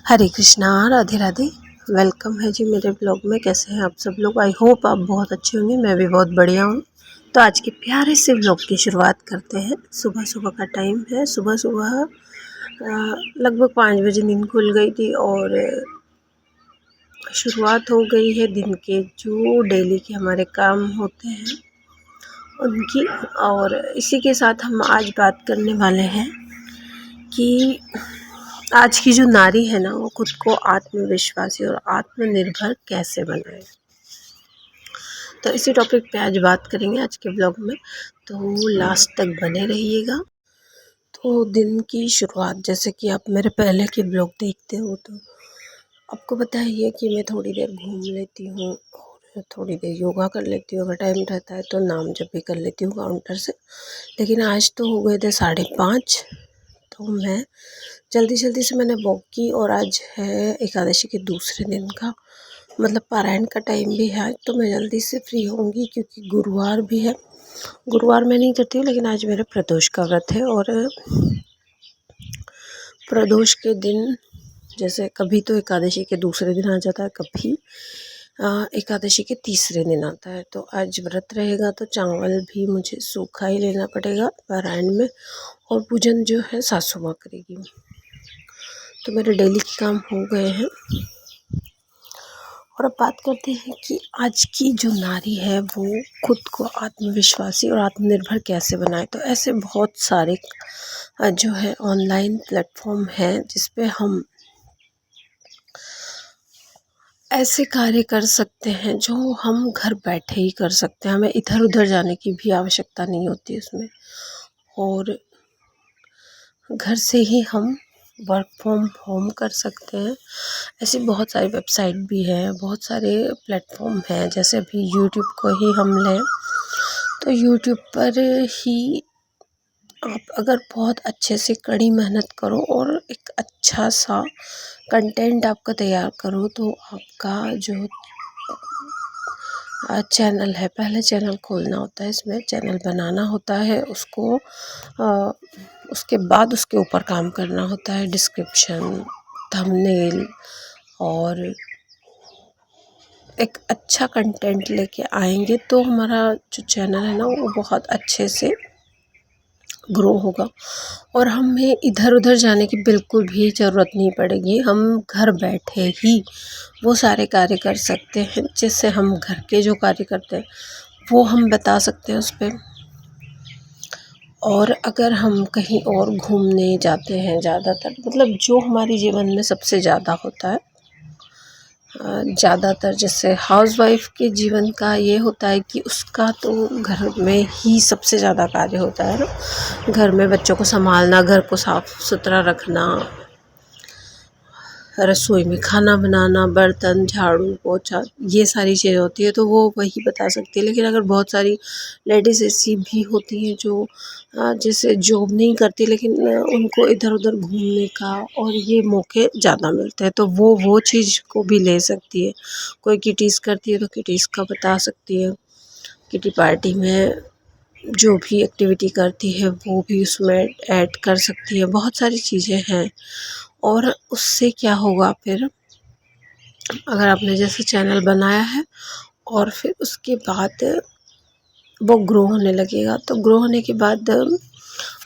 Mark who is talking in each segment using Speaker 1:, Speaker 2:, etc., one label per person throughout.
Speaker 1: हरे Krishna, Radhe Radhe. Welcome है जी मेरे blog में। कैसे हैं आप सब लोग? आई होप आप बहुत अच्छे होंगे। मैं भी बहुत बढ़िया हूँ। तो आज के प्यारे से ब्लॉग की शुरुआत करते हैं। सुबह सुबह का टाइम है। सुबह सुबह लगभग 5 बजे नींद खुल गई थी और शुरुआत हो गई है दिन के जो डेली के हमारे काम होते हैं उनकी। और इसी के साथ हम आज बात करने वाले हैं कि आज की जो नारी है ना, वो खुद को आत्मविश्वासी और आत्मनिर्भर कैसे बनाए। तो इसी टॉपिक पे आज बात करेंगे आज के ब्लॉग में, तो लास्ट तक बने रहिएगा। तो दिन की शुरुआत, जैसे कि आप मेरे पहले के ब्लॉग देखते हो तो आपको पता ही है कि मैं थोड़ी देर घूम लेती हूँ और थोड़ी देर योगा कर लेती हूँ। अगर टाइम रहता है तो नाम जप भी कर लेती हूँ काउंटर से। लेकिन आज तो हो गए थे 5:30, तो मैं जल्दी से मैंने वॉक की। और आज है एकादशी के दूसरे दिन का, मतलब पारायण का टाइम भी है। तो मैं जल्दी से फ्री होंगी क्योंकि गुरुवार भी है। गुरुवार मैं नहीं करती हूँ, लेकिन आज मेरा प्रदोष का व्रत है। और प्रदोष के दिन, जैसे कभी तो एकादशी के दूसरे दिन आ जाता है, कभी एकादशी के तीसरे दिन आता है। तो आज व्रत रहेगा तो चावल भी मुझे सूखा ही लेना पड़ेगा पारायण में। और पूजन जो है सासू माँ करेगी। तो मेरे डेली के काम हो गए हैं। और अब बात करते हैं कि आज की जो नारी है वो खुद को आत्मविश्वासी और आत्मनिर्भर कैसे बनाए। तो ऐसे बहुत सारे जो है ऑनलाइन प्लेटफॉर्म हैं जिस पे हम ऐसे कार्य कर सकते हैं जो हम घर बैठे ही कर सकते हैं। हमें इधर उधर जाने की भी आवश्यकता नहीं होती उसमें। और घर से ही हम वर्क फ्रॉम होम कर सकते हैं। ऐसी बहुत सारी वेबसाइट भी है, बहुत सारे प्लेटफॉर्म हैं। जैसे अभी यूट्यूब को ही हम लें तो यूट्यूब पर ही आप अगर बहुत अच्छे से कड़ी मेहनत करो और एक अच्छा सा कंटेंट आपका तैयार करो तो आपका जो चैनल है, पहले चैनल खोलना होता है, इसमें चैनल बनाना होता है, उसको उसके बाद उसके ऊपर काम करना होता है। डिस्क्रिप्शन, थंबनेल और एक अच्छा कंटेंट लेके आएंगे तो हमारा जो चैनल है ना वो बहुत अच्छे से ग्रो होगा। और हमें इधर उधर जाने की बिल्कुल भी ज़रूरत नहीं पड़ेगी। हम घर बैठे ही वो सारे कार्य कर सकते हैं। जिससे हम घर के जो कार्य करते हैं वो हम बता सकते हैं उस पर। और अगर हम कहीं और घूमने जाते हैं, ज़्यादातर मतलब जो हमारे जीवन में सबसे ज़्यादा होता है, ज़्यादातर जैसे हाउसवाइफ के जीवन का ये होता है कि उसका तो घर में ही सबसे ज़्यादा कार्य होता है ना। घर में बच्चों को संभालना, घर को साफ़ सुथरा रखना, रसोई में खाना बनाना, बर्तन, झाड़ू, पोछा, ये सारी चीज़ें होती है तो वो वही बता सकती है। लेकिन अगर बहुत सारी लेडीज़ ऐसी भी होती हैं जो जैसे जॉब नहीं करती लेकिन उनको इधर उधर घूमने का और ये मौके ज़्यादा मिलते हैं तो वो चीज़ को भी ले सकती है। कोई किटीज़ करती है तो किटीज़ का बता सकती है। किटी पार्टी में जो भी एक्टिविटी करती है वो भी उसमें ऐड कर सकती है। बहुत सारी चीज़ें हैं। और उससे क्या होगा फिर, अगर आपने जैसे चैनल बनाया है और फिर उसके बाद वो ग्रो होने लगेगा तो ग्रो होने के बाद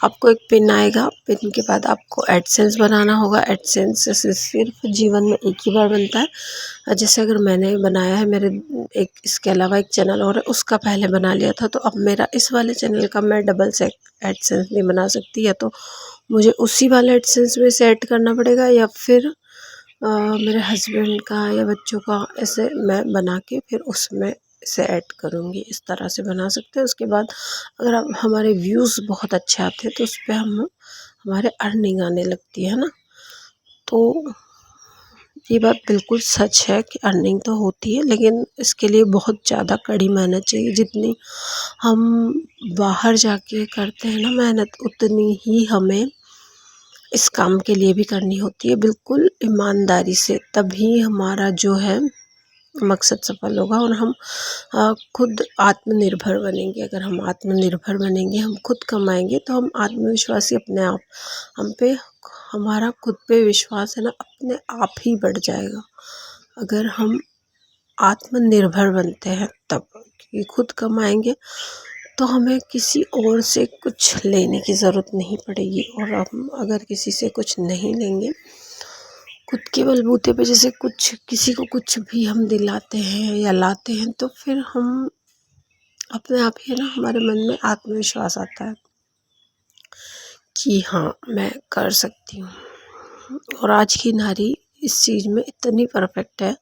Speaker 1: आपको एक पिन आएगा। पिन के बाद आपको एडसेंस बनाना होगा। एडसेंस से सिर्फ जीवन में एक ही बार बनता है। जैसे अगर मैंने बनाया है, मेरे एक इसके अलावा एक चैनल और है, उसका पहले बना लिया था, तो अब मेरा इस वाले चैनल का मैं डबल से एडसेंस नहीं बना सकती। या तो मुझे उसी वाले एडसेंस में से ऐड करना पड़ेगा या फिर मेरे हस्बैंड का या बच्चों का, ऐसे मैं बना के फिर उसमें से ऐड करूँगी। इस तरह से बना सकते हैं। उसके बाद अगर आप हमारे व्यूज़ बहुत अच्छे आते हैं तो उस पर हमारे अर्निंग आने लगती है ना। तो ये बात बिल्कुल सच है कि अर्निंग तो होती है, लेकिन इसके लिए बहुत ज़्यादा कड़ी मेहनत चाहिए। जितनी हम बाहर जाके करते हैं ना मेहनत, उतनी ही हमें इस काम के लिए भी करनी होती है, बिल्कुल ईमानदारी से। तभी हमारा जो है मकसद सफल होगा और हम खुद आत्मनिर्भर बनेंगे। अगर हम आत्मनिर्भर बनेंगे, हम खुद कमाएंगे तो हम आत्मविश्वासी अपने आप हम पे हमारा खुद पे विश्वास है ना अपने आप ही बढ़ जाएगा अगर हम आत्मनिर्भर बनते हैं तब। कि खुद कमाएंगे तो हमें किसी और से कुछ लेने की ज़रूरत नहीं पड़ेगी। और हम अगर किसी से कुछ नहीं लेंगे, खुद के बलबूते पे जैसे कुछ किसी को कुछ भी हम दिलाते हैं या लाते हैं तो फिर हम अपने आप ही ना हमारे मन में आत्मविश्वास आता है कि हाँ मैं कर सकती हूँ। और आज की नारी इस चीज़ में इतनी परफेक्ट है।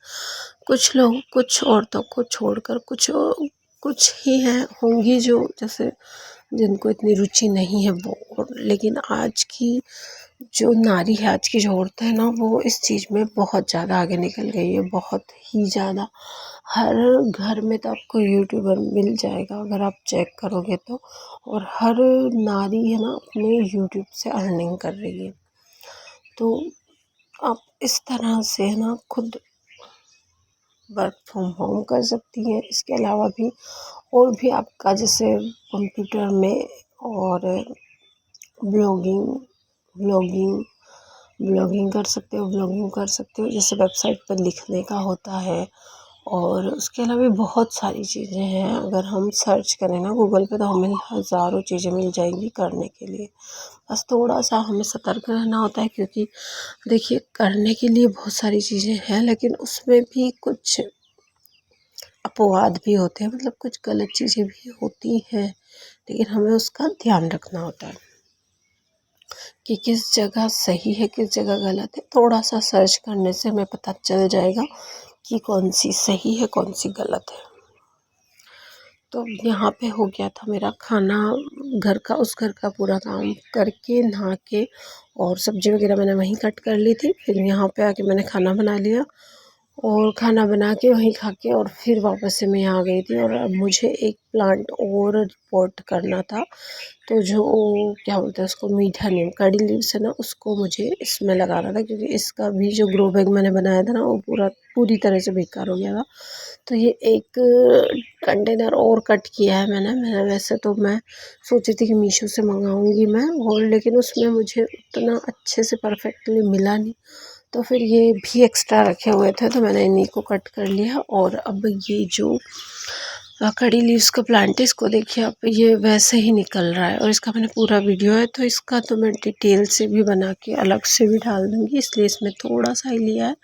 Speaker 1: कुछ लोग कुछ औरतों को छोड़कर कुछ ही हैं होंगी जो जैसे जिनको इतनी रुचि नहीं है वो, लेकिन आज की जो नारी है, आज की जो औरत है ना, वो इस चीज़ में बहुत ज़्यादा आगे निकल गई है, बहुत ही ज़्यादा। हर घर में तो आपको यूट्यूबर मिल जाएगा अगर आप चेक करोगे तो। और हर नारी है ना अपने यूट्यूब से अर्निंग कर रही है। तो आप इस तरह से है ना खुद वर्क फ्रॉम होम कर सकती हैं। इसके अलावा भी और भी आपका जैसे कंप्यूटर में और ब्लॉगिंग ब्लॉगिंग ब्लॉगिंग कर सकते हो जैसे वेबसाइट पर लिखने का होता है। और उसके अलावा भी बहुत सारी चीज़ें हैं, अगर हम सर्च करें ना गूगल पे तो हमें हज़ारों चीज़ें मिल जाएंगी करने के लिए। बस थोड़ा सा हमें सतर्क रहना होता है, क्योंकि देखिए करने के लिए बहुत सारी चीज़ें हैं लेकिन उसमें भी कुछ अपवाद भी होते हैं, मतलब कुछ गलत चीज़ें भी होती हैं, लेकिन हमें उसका ध्यान रखना होता है कि किस जगह सही है किस जगह गलत है। थोड़ा सा सर्च करने से हमें पता चल जाएगा कि कौन सी सही है कौन सी गलत है। तो यहाँ पे हो गया था मेरा खाना, उस घर का पूरा काम करके नहा के, और सब्ज़ी वगैरह मैंने वहीं कट कर ली थी। फिर यहाँ पे आके मैंने खाना बना लिया और खाना बना के वहीं खा के और फिर वापस से मैं यहाँ आ गई थी। और अब मुझे एक प्लांट और पॉट करना था, तो जो क्या बोलते हैं उसको, मीठा नीम, कड़ी लीव्स है ना, उसको मुझे इसमें लगाना था, क्योंकि इसका भी जो ग्रो बैग मैंने बनाया था ना वो पूरी तरह से बेकार हो गया था। तो ये एक कंटेनर और कट किया है मैंने वैसे तो मैं सोची थी कि मीशो से मंगाऊंगी मैं, और लेकिन उसमें मुझे उतना अच्छे से परफेक्टली मिला नहीं, तो फिर ये भी एक्स्ट्रा रखे हुए थे तो मैंने इन्हीं को कट कर लिया। और अब ये जो कड़ी लीव्स का प्लांट है, इसको देखिए आप, ये वैसे ही निकल रहा है और इसका मैंने पूरा वीडियो है, तो इसका तो मैं डिटेल से भी बना के अलग से भी डाल दूँगी, इसलिए इसमें थोड़ा सा ही लिया है।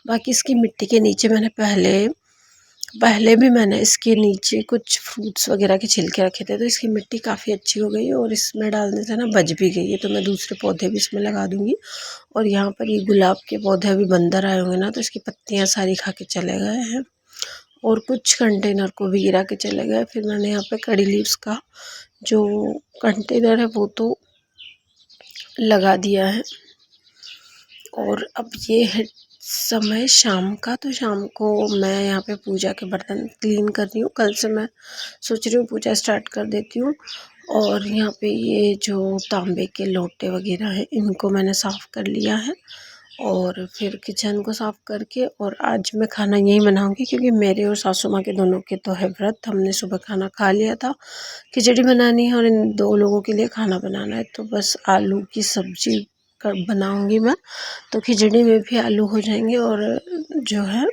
Speaker 1: बाकी इसकी मिट्टी के नीचे मैंने पहले भी मैंने इसके नीचे कुछ फ्रूट्स वगैरह के छिलके रखे थे, तो इसकी मिट्टी काफ़ी अच्छी हो गई है और इसमें डालने से ना बच भी गई है, तो मैं दूसरे पौधे भी इसमें लगा दूँगी। और यहाँ पर ये गुलाब के पौधे अभी बंदर आए होंगे ना, तो इसकी पत्तियाँ सारी खा के चले गए हैं और कुछ कंटेनर को भी गिरा के चले गए। फिर मैंने यहाँ पे कड़ी लीव्स का जो कंटेनर है वो तो लगा दिया है। और अब ये है समय शाम का, तो शाम को मैं यहाँ पे पूजा के बर्तन क्लीन कर रही हूँ। कल से मैं सोच रही हूँ पूजा स्टार्ट कर देती हूँ। और यहाँ पे ये जो तांबे के लोटे वगैरह हैं इनको मैंने साफ़ कर लिया है, और फिर किचन को साफ़ करके, और आज मैं खाना यही बनाऊंगी क्योंकि मेरे और सासू माँ के दोनों के तो है व्रत। हमने सुबह खाना खा लिया था, खिचड़ी बनानी है और इन 2 लोगों के लिए खाना बनाना है, तो बस आलू की सब्ज़ी बनाऊंगी मैं, तो खिचड़ी में भी आलू हो जाएंगे और जो है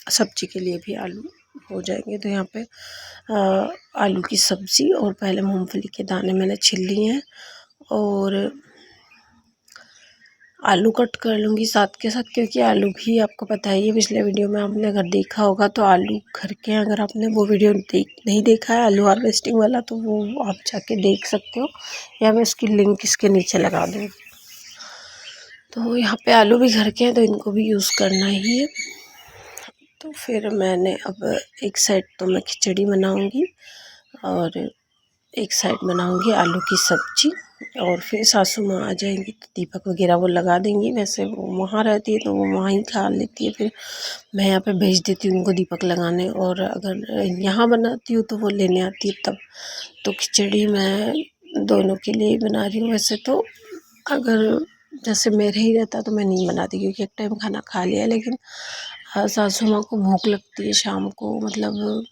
Speaker 1: सब्जी के लिए भी आलू हो जाएंगे। तो यहाँ पे आलू की सब्ज़ी, और पहले मूंगफली के दाने मैंने छील लिए हैं और आलू कट कर लूँगी साथ के साथ, क्योंकि आलू भी आपको पता ही है, पिछले वीडियो में आपने अगर देखा होगा तो आलू घर के, अगर आपने वो वीडियो नहीं देखा है आलू हार्वेस्टिंग वाला, तो वो आप जाके देख सकते हो, या मैं उसकी लिंक इसके नीचे लगा दूँगी। तो यहाँ पे आलू भी घर के हैं तो इनको भी यूज़ करना ही है। तो फिर मैंने अब एक साइड तो मैं खिचड़ी बनाऊँगी और एक साइड बनाऊँगी आलू की सब्ज़ी, और फिर सासू माँ आ जाएंगी तो दीपक वगैरह वो लगा देंगी। वैसे वो वहाँ रहती है तो वो वहाँ ही खा लेती है, फिर मैं यहाँ पे भेज देती हूँ उनको दीपक लगाने, और अगर यहाँ बनाती हूँ तो वो लेने आती है तब। तो खिचड़ी मैं दोनों के लिए ही बना रही हूँ। वैसे तो अगर जैसे मेरे ही रहता तो मैं नहीं बनाती, क्योंकि एक टाइम खाना खा लिया, लेकिन सासू माँ को भूख लगती है शाम को, मतलब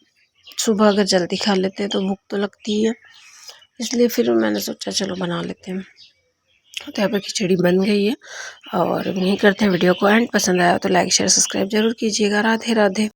Speaker 1: सुबह अगर जल्दी खा लेते हैं तो भूख तो लगती है, इसलिए फिर मैंने सोचा चलो बना लेते हैं। तो यहाँ पर खिचड़ी बन गई है और यहीं करते हैं वीडियो को एंड। पसंद आया तो लाइक शेयर सब्सक्राइब जरूर कीजिएगा। राधे राधे।